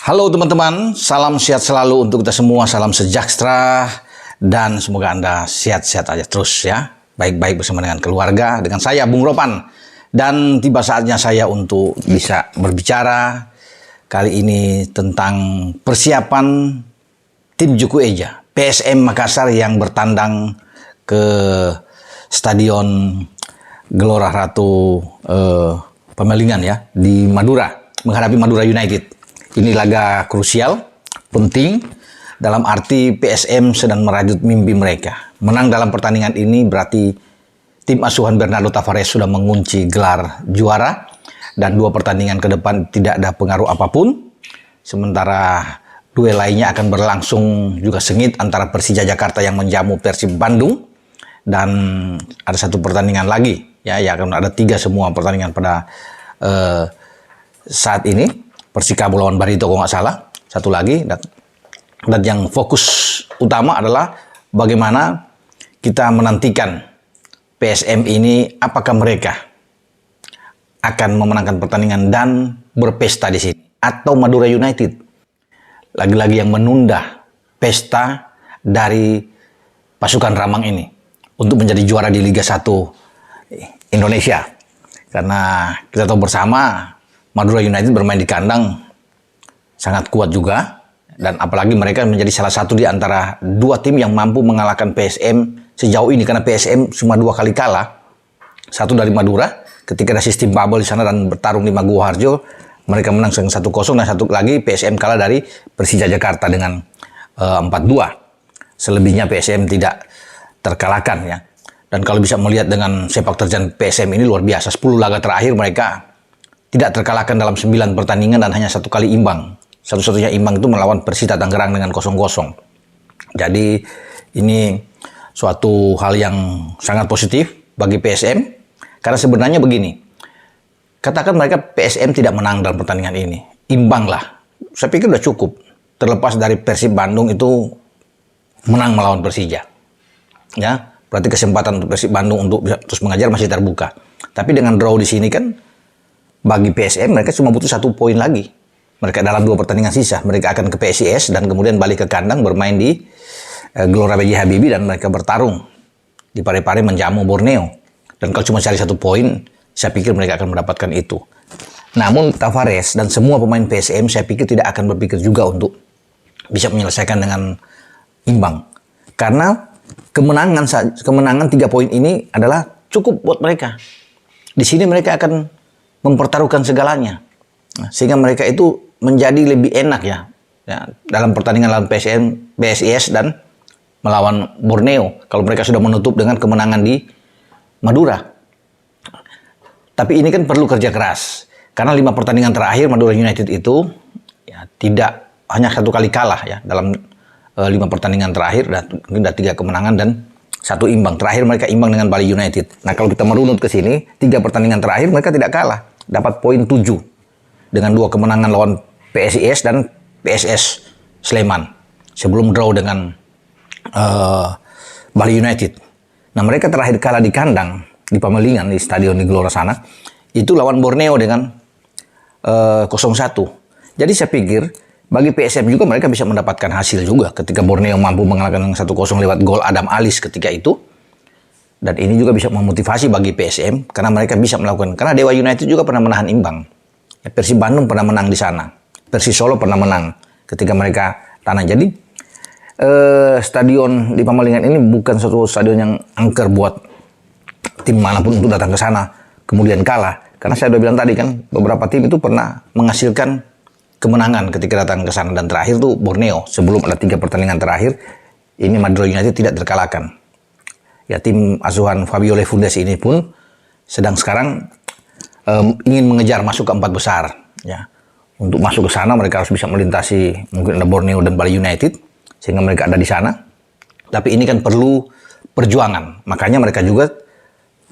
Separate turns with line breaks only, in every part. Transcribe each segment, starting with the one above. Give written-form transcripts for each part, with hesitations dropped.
Halo teman-teman, salam sehat selalu untuk kita semua, salam sejahtera, dan semoga Anda sehat-sehat aja terus ya. Baik-baik bersama dengan keluarga, dengan saya Bung Ropan. Dan tiba saatnya saya untuk bisa berbicara kali ini tentang persiapan tim Juku Eja, PSM Makassar yang bertandang ke Stadion Gelora Ratu Pemelingan ya, di Madura, menghadapi Madura United. Ini laga krusial, penting, dalam arti PSM sedang merajut mimpi mereka. Menang dalam pertandingan ini berarti tim asuhan Bernardo Tavares sudah mengunci gelar juara. Dan 2 pertandingan ke depan tidak ada pengaruh apapun. Sementara duel lainnya akan berlangsung juga sengit antara Persija Jakarta yang menjamu Persib Bandung. Dan ada 1 pertandingan lagi, ya akan ada 3 semua pertandingan pada saat ini. Persikabo lawan Barito kalau nggak salah, 1 lagi, dan yang fokus utama adalah bagaimana kita menantikan PSM ini, apakah mereka akan memenangkan pertandingan dan berpesta di sini, atau Madura United lagi-lagi yang menunda pesta dari pasukan Ramang ini untuk menjadi juara di Liga 1 Indonesia. Karena kita tahu bersama Madura United bermain di kandang sangat kuat juga, dan apalagi mereka menjadi salah satu di antara 2 tim yang mampu mengalahkan PSM sejauh ini, karena PSM cuma 2 kali kalah, 1 dari Madura ketika ada sistem bubble di sana dan bertarung di Maguwo Harjo, mereka menang 1-0, dan 1 lagi PSM kalah dari Persija Jakarta dengan 4-2. Selebihnya PSM tidak terkalahkan ya. Dan kalau bisa melihat dengan sepak terjang PSM ini luar biasa, 10 laga terakhir mereka tidak terkalahkan dalam 9 pertandingan dan hanya 1 kali imbang. Satu-satunya imbang itu melawan Persita Tangerang dengan 0-0. Jadi ini suatu hal yang sangat positif bagi PSM. Karena sebenarnya begini, katakan mereka PSM tidak menang dalam pertandingan ini, imbang lah. Saya pikir udah cukup. Terlepas dari Persib Bandung itu menang melawan Persija. Ya, berarti kesempatan untuk Persib Bandung untuk bisa terus mengajar masih terbuka. Tapi dengan draw di sini kan, bagi PSM mereka cuma butuh 1 poin lagi. Mereka dalam 2 pertandingan sisa, mereka akan ke PSIS dan kemudian balik ke kandang bermain di Gelora B.J. Habibie, dan mereka bertarung di Parepare menjamu Borneo. Dan kalau cuma cari 1 poin, saya pikir mereka akan mendapatkan itu. Namun Tavares dan semua pemain PSM saya pikir tidak akan berpikir juga untuk bisa menyelesaikan dengan imbang. Karena kemenangan 3 poin ini adalah cukup buat mereka. Di sini mereka akan mempertaruhkan segalanya, sehingga mereka itu menjadi lebih enak ya dalam pertandingan lawan PSIS dan melawan Borneo, kalau mereka sudah menutup dengan kemenangan di Madura. Tapi ini kan perlu kerja keras, karena 5 pertandingan terakhir Madura United itu ya, tidak hanya 1 kali kalah ya dalam 5 pertandingan terakhir, dan mungkin ada 3 kemenangan dan 1 imbang. Terakhir mereka imbang dengan Bali United. Nah, kalau kita merunut ke sini, 3 pertandingan terakhir mereka tidak kalah, dapat poin 7 dengan 2 kemenangan lawan PSIS dan PSS Sleman sebelum draw dengan Bali United. Nah, mereka terakhir kalah di kandang di Pemelingan, di stadion di Gelora sana, itu lawan Borneo dengan 0-1. Jadi saya pikir bagi PSM juga mereka bisa mendapatkan hasil juga ketika Borneo mampu mengalahkan 1-0 lewat gol Adam Alis ketika itu. Dan ini juga bisa memotivasi bagi PSM karena mereka bisa melakukan, karena Dewa United juga pernah menahan imbang. Persib Bandung pernah menang di sana. Persis Solo pernah menang ketika mereka tanah. Jadi stadion di Pemelingan ini bukan suatu stadion yang angker buat tim manapun untuk datang ke sana kemudian kalah. Karena saya sudah bilang tadi kan, beberapa tim itu pernah menghasilkan kemenangan ketika datang ke sana, dan terakhir tuh Borneo sebelum ada 3 pertandingan terakhir ini Madura United tidak terkalahkan. Ya, tim asuhan Fabio Lefundes ini pun sedang sekarang ingin mengejar masuk ke 4 besar ya. Untuk masuk ke sana mereka harus bisa melintasi mungkin ada Borneo dan Bali United sehingga mereka ada di sana. Tapi ini kan perlu perjuangan. Makanya mereka juga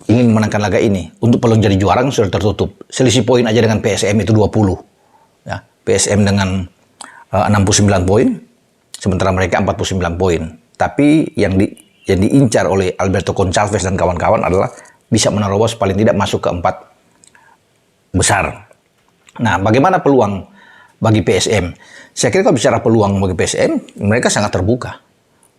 ingin memenangkan laga ini. Untuk peluang jadi juara kan sudah tertutup. Selisih poin aja dengan PSM itu 20. Ya, PSM dengan 69 poin, sementara mereka 49 poin. Tapi yang diincar oleh Alberto Concalves dan kawan-kawan adalah bisa menerobos paling tidak masuk ke 4 besar. Nah, bagaimana peluang bagi PSM. Saya kira kalau bicara peluang bagi PSM, mereka sangat terbuka.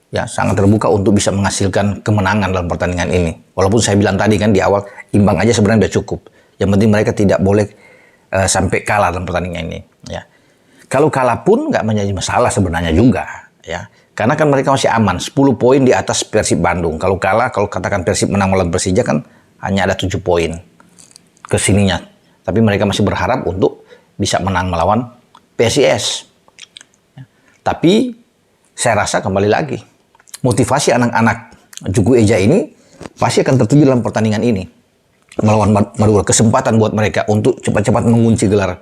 Ya, sangat terbuka untuk bisa menghasilkan kemenangan dalam pertandingan ini. Walaupun saya bilang tadi kan di awal, imbang aja sebenarnya udah cukup. Yang penting mereka tidak boleh sampai kalah dalam pertandingan ini. Ya. Kalau kalah pun nggak menjadi masalah sebenarnya juga. Ya. Karena kan mereka masih aman, 10 poin di atas Persib Bandung. Kalau kalah, kalau katakan Persib menang melawan Persija kan hanya ada 7 poin ke sininya. Tapi mereka masih berharap untuk bisa menang melawan PSIS. Ya. Tapi saya rasa kembali lagi, motivasi anak-anak Juku Eja ini pasti akan tertuju dalam pertandingan ini. Melawan Madura, kesempatan buat mereka untuk cepat-cepat mengunci gelar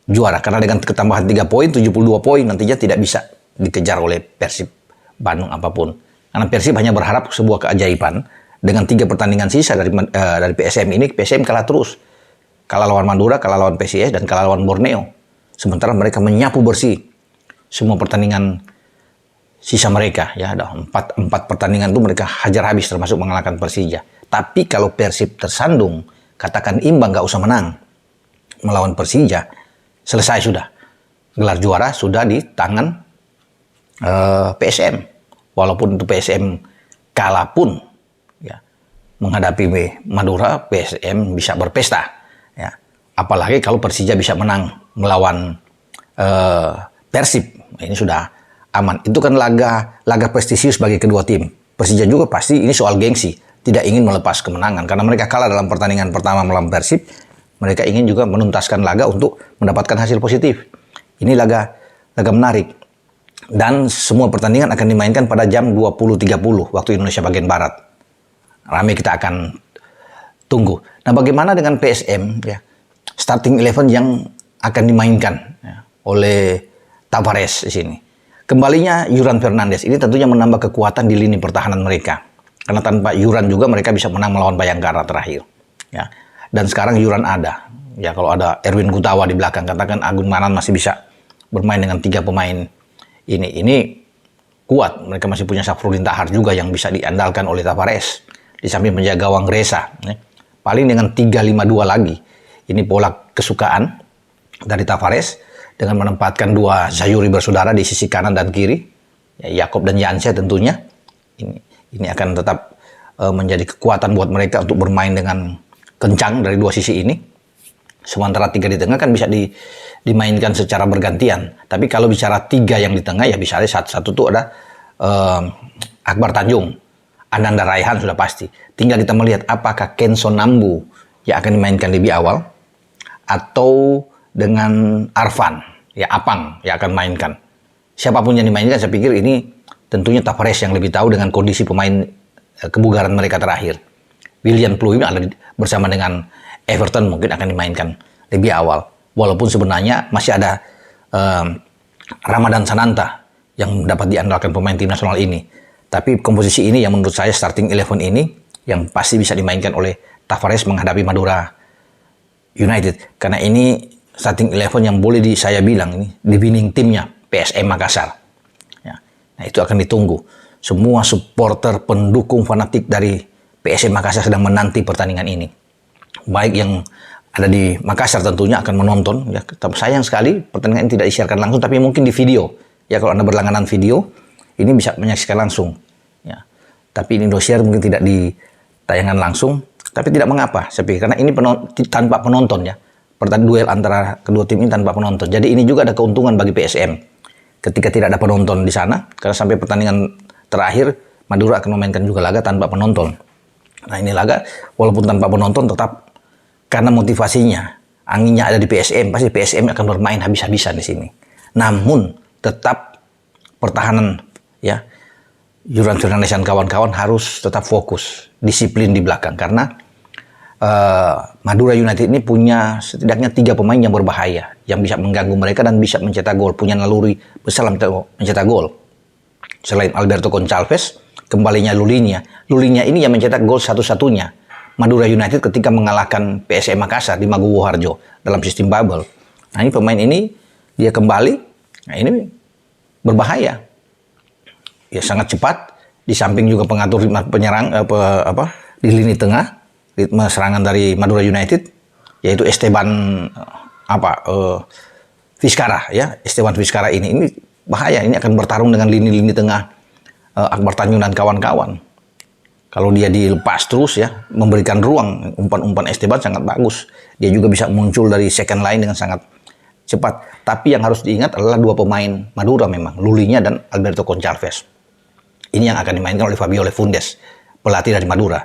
juara. Karena dengan ketambahan 3 poin, 72 poin nantinya tidak bisa dikejar oleh Persib Bandung apapun. Karena Persib hanya berharap sebuah keajaiban. Dengan 3 pertandingan sisa dari PSM ini, PSM kalah terus. Kalah lawan Madura, kalah lawan PSIS, dan kalah lawan Borneo. Sementara mereka menyapu bersih semua pertandingan sisa mereka. Ya, ada 4 pertandingan itu mereka hajar habis termasuk mengalahkan Persija. Tapi kalau Persib tersandung, katakan imbang, gak usah menang melawan Persija, selesai sudah. Gelar juara sudah di tangan PSM. Walaupun itu PSM kalah pun, ya, menghadapi Madura, PSM bisa berpesta. Ya. Apalagi kalau Persija bisa menang melawan Persib, ini sudah aman. Itu kan laga prestisius bagi kedua tim. Persija juga pasti ini soal gengsi, tidak ingin melepas kemenangan karena mereka kalah dalam pertandingan pertama melawan Persib. Mereka ingin juga menuntaskan laga untuk mendapatkan hasil positif. Ini laga menarik. Dan semua pertandingan akan dimainkan pada jam 20.30 waktu Indonesia bagian Barat. Ramai kita akan tunggu. Nah, bagaimana dengan PSM, ya? Starting 11 yang akan dimainkan, ya, oleh Tavares di sini. Kembalinya Yuran Fernandes ini tentunya menambah kekuatan di lini pertahanan mereka. Karena tanpa Yuran juga mereka bisa menang melawan Bayangkara terakhir. Ya. Dan sekarang Yuran ada. Ya, kalau ada Erwin Gutawa di belakang, katakan Agung Manan masih bisa bermain dengan 3 pemain ini kuat. Mereka masih punya Safrudin Tahar juga yang bisa diandalkan oleh Tavares. Di samping penjaga gawang Reza. Ya. Paling dengan 3-5-2 lagi. Ini pola kesukaan dari Tavares dengan menempatkan 2 Zayuri bersaudara di sisi kanan dan kiri. Ya, Yakob dan Janse tentunya. Ini akan tetap menjadi kekuatan buat mereka untuk bermain dengan kencang dari 2 sisi ini. Sementara 3 di tengah kan bisa dimainkan secara bergantian. Tapi kalau bicara 3 yang di tengah, ya bisa ada satu tuh ada Akbar Tanjung, Ananda Raihan sudah pasti. Tinggal kita melihat apakah Kenzo Nambu yang akan dimainkan lebih awal atau dengan Arfan, ya Apang yang akan mainkan. Siapapun yang dimainkan, saya pikir ini tentunya Tavares yang lebih tahu dengan kondisi pemain kebugaran mereka terakhir. William Pluim ada bersama dengan Everton mungkin akan dimainkan lebih awal. Walaupun sebenarnya masih ada Ramadan Sananta yang dapat diandalkan pemain tim nasional ini. Tapi komposisi ini yang menurut saya starting 11 ini yang pasti bisa dimainkan oleh Tavares menghadapi Madura United. Karena ini starting 11 yang boleh saya bilang ini di winning timnya PSM Makassar. Ya. Nah, itu akan ditunggu. Semua supporter pendukung fanatik dari PSM Makassar sedang menanti pertandingan ini. Baik yang ada di Makassar tentunya akan menonton. Ya, sayang sekali pertandingan ini tidak disiarkan langsung, tapi mungkin di video. Ya, kalau Anda berlangganan video, ini bisa menyaksikan langsung. Ya. Tapi di Indosiar mungkin tidak ditayangkan langsung, tapi tidak mengapa. Saya pikir karena ini tanpa penonton, ya. Pertandingan duel antara kedua tim ini tanpa penonton. Jadi ini juga ada keuntungan bagi PSM. Ketika tidak ada penonton di sana, karena sampai pertandingan terakhir Madura akan memainkan juga laga tanpa penonton. Nah, ini laga walaupun tanpa penonton tetap karena motivasinya, anginnya ada di PSM, pasti PSM akan bermain habis-habisan di sini. Namun tetap pertahanan, ya, Yuran Fernandes dan kawan-kawan harus tetap fokus, disiplin di belakang karena Madura United ini punya setidaknya 3 pemain yang berbahaya, yang bisa mengganggu mereka dan bisa mencetak gol, punya naluri besar mencetak gol. Selain Alberto Goncalves, kembalinya Lulinya. Lulinya ini yang mencetak gol satu-satunya Madura United ketika mengalahkan PSM Makassar di Maguwo Harjo dalam sistem bubble. Nah, ini pemain ini dia kembali, nah ini berbahaya. Ya, sangat cepat, di samping juga pengatur penyerang di lini tengah, ritme serangan dari Madura United yaitu Esteban Vizcara ya, Esteban Vizcara ini bahaya. Ini akan bertarung dengan lini-lini tengah Akbar Tanjung dan kawan-kawan. Kalau dia dilepas terus ya, memberikan ruang, umpan-umpan Esteban sangat bagus. Dia juga bisa muncul dari second line dengan sangat cepat. Tapi yang harus diingat adalah dua pemain Madura memang, Lulinya dan Alberto Conchalves. Ini yang akan dimainkan oleh Fabio Lefundes, pelatih dari Madura.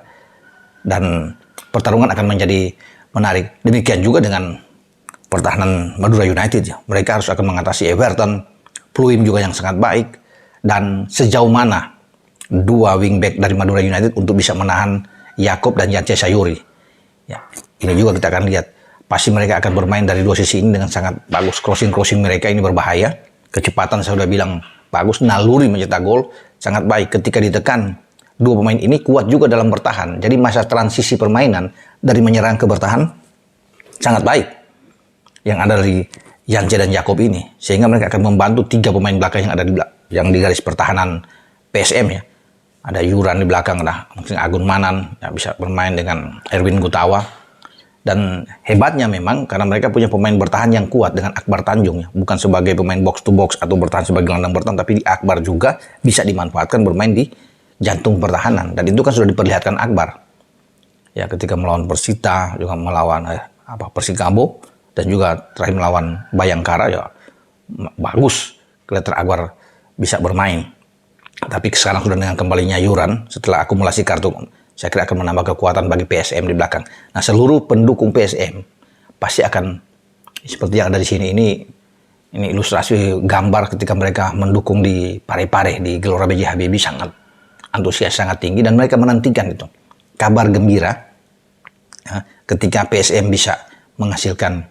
Dan pertarungan akan menjadi menarik. Demikian juga dengan pertahanan Madura United. Mereka harus akan mengatasi Everton, Pluim juga yang sangat baik. Dan sejauh mana dua wingback dari Madura United untuk bisa menahan Yakob dan Yance Sayuri. Ya, ini juga kita akan lihat. Pasti mereka akan bermain dari dua sisi ini dengan sangat bagus. Crossing mereka ini berbahaya. Kecepatan saya sudah bilang bagus. Naluri mencetak gol sangat baik. Ketika ditekan, dua pemain ini kuat juga dalam bertahan. Jadi masa transisi permainan dari menyerang ke bertahan sangat baik. Yang ada dari Yance dan Yakob ini. Sehingga mereka akan membantu tiga pemain belakang yang ada di garis pertahanan PSM ya. Ada Yuran di belakang, mungkin Agun Manan ya, bisa bermain dengan Erwin Gutawa. Dan hebatnya memang karena mereka punya pemain bertahan yang kuat dengan Akbar Tanjung ya. Bukan sebagai pemain box to box atau bertahan sebagai gelandang bertahan, tapi di Akbar juga bisa dimanfaatkan bermain di jantung pertahanan. Dan itu kan sudah diperlihatkan Akbar. Ya, ketika melawan Persita, juga melawan Persikabo, dan juga terakhir melawan Bayangkara ya bagus. Kelihatan Akbar bisa bermain. Tapi sekarang sudah dengan kembalinya Yuran setelah akumulasi kartu, saya kira akan menambah kekuatan bagi PSM di belakang. Nah, seluruh pendukung PSM pasti akan seperti yang ada di sini. Ini ilustrasi gambar ketika mereka mendukung di Parepare di Gelora B.J. Habibie, sangat antusias, sangat tinggi, dan mereka menantikan itu kabar gembira ya, ketika PSM bisa menghasilkan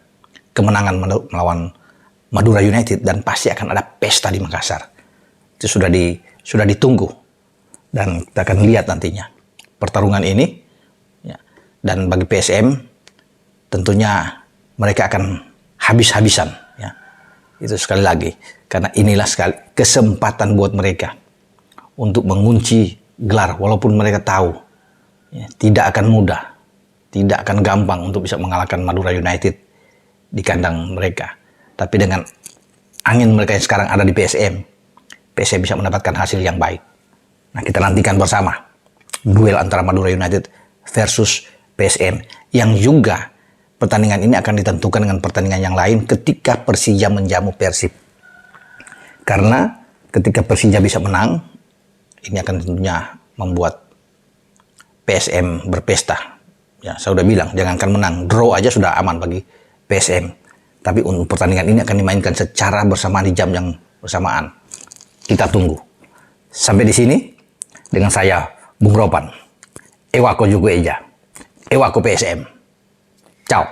kemenangan melawan Madura United, dan pasti akan ada pesta di Makassar. Itu sudah ditunggu, dan kita akan lihat nantinya pertarungan ini ya. Dan bagi PSM tentunya mereka akan habis-habisan ya. Itu sekali lagi karena inilah sekali kesempatan buat mereka untuk mengunci gelar, walaupun mereka tahu ya, tidak akan mudah, tidak akan gampang untuk bisa mengalahkan Madura United di kandang mereka. Tapi dengan angin mereka yang sekarang ada di PSM bisa mendapatkan hasil yang baik. Nah, kita nantikan bersama duel antara Madura United versus PSM, yang juga pertandingan ini akan ditentukan dengan pertandingan yang lain ketika Persija menjamu Persib. Karena ketika Persija bisa menang, ini akan tentunya membuat PSM berpesta. Ya, saya sudah bilang, jangankan menang, draw aja sudah aman bagi PSM. Tapi untuk pertandingan ini akan dimainkan secara bersamaan di jam yang bersamaan. Kita tunggu. Sampai di sini dengan saya, Bung Ropan. Ewako juga Eja. Ewako PSM. Ciao.